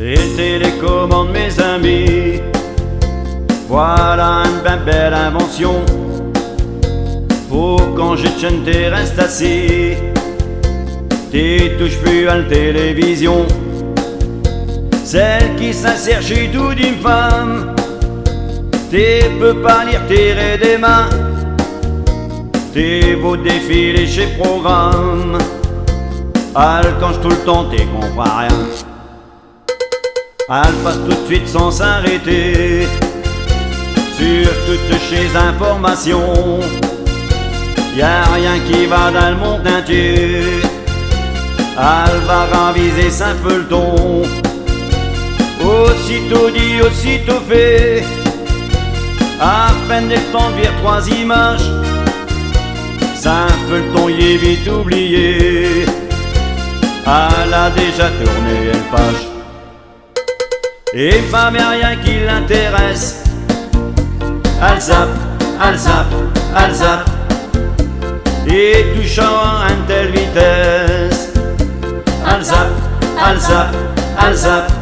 et télécommande mes amis. Voilà une bien belle invention pour quand j'ai t'es reste assis. T'y touches plus à la télévision, celle qui s'insère chez tout d'une femme. T'y peux pas lire tirer des mains, t'es beau défiler chez programme. Elle canche tout le temps, t'y comprends rien. Elle passe tout de suite sans s'arrêter sur toutes ces informations. Y'a rien qui va dans le monde entier. Elle va raviser sa feuilleton. Aussitôt dit, aussitôt fait. À peine le temps de lire 3 images, ça feuilleton y est vite oublié. Elle a déjà tourné une page. Et pas rien qui l'intéresse. Elle zappe, elle zappe, elle zappe, et touchant à une telle vitesse. Elle zappe, elle zappe, elle zappe,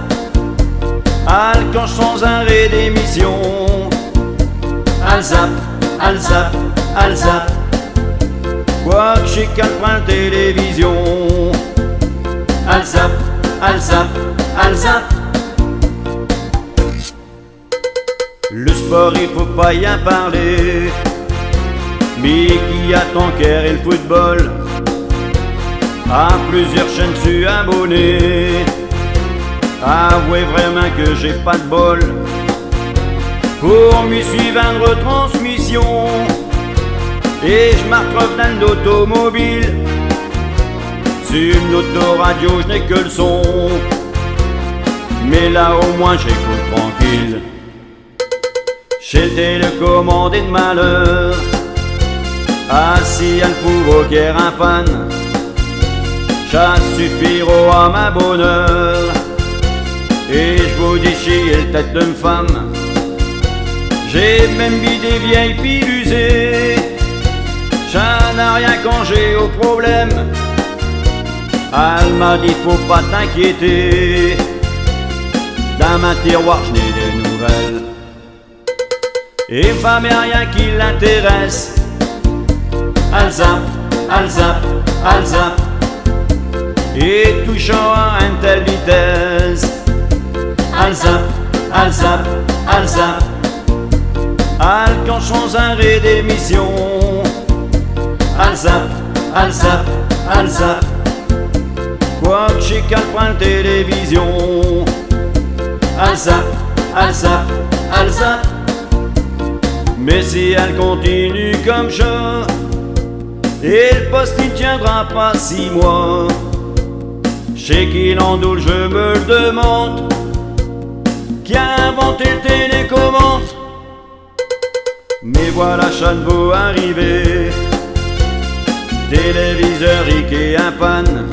elle canche sans arrêt d'émission. Elle zappe, elle zappe, elle zappe, quoi que chez qu'elle prend la télévision. Elle zappe, elle zappe, elle zappe. Le sport, il faut pas y en parler, mais qui a ton cœur et le football. À plusieurs chaînes suis abonné. Avouez vraiment que j'ai pas de bol pour m'y suivre une retransmission. Et je m'accroche dans l'automobile, sur une autoradio je n'ai que le son, mais là au moins j'écoute tranquille. Chez le télécommandé de malheur, assis à le provoquer un panne, ça suffira à ma bonheur. Et je vous dis chier le tête d'une femme, j'ai même vu des vieilles piles usées. Ça n'a rien quand j'ai au problème. Elle m'a dit faut pas t'inquiéter, dans ma tiroir je n'ai des nouvelles. Et pas rien qui l'intéresse. Elle zappe, elle zappe, elle zappe, et touchant à une telle vitesse. Elle zappe, elle zappe, elle zappe, elle canche sans arrêt d'émission. Elle zappe, elle zappe, elle zappe, quoi que chez qu'elle prend la télévision. Elle zappe, elle zappe, elle zappe, mais si elle continue comme ça, et le poste il tiendra pas 6 mois. Chez qui l'endoule je me le demande, qui a inventé le télécommande. Mais voilà ça ne vaut arriver, téléviseur Ikea un panne,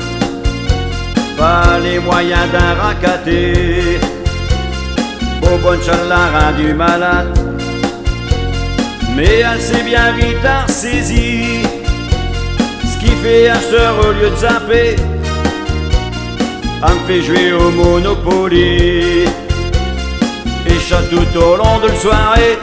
pas les moyens d'un racaté. Bobonne ça l'a rendu malade, mais elle s'est bien vite ressaisie. Ce qui fait à sœur au lieu de zapper, elle me fait jouer au Monopoly. Et ça tout au long de la soirée.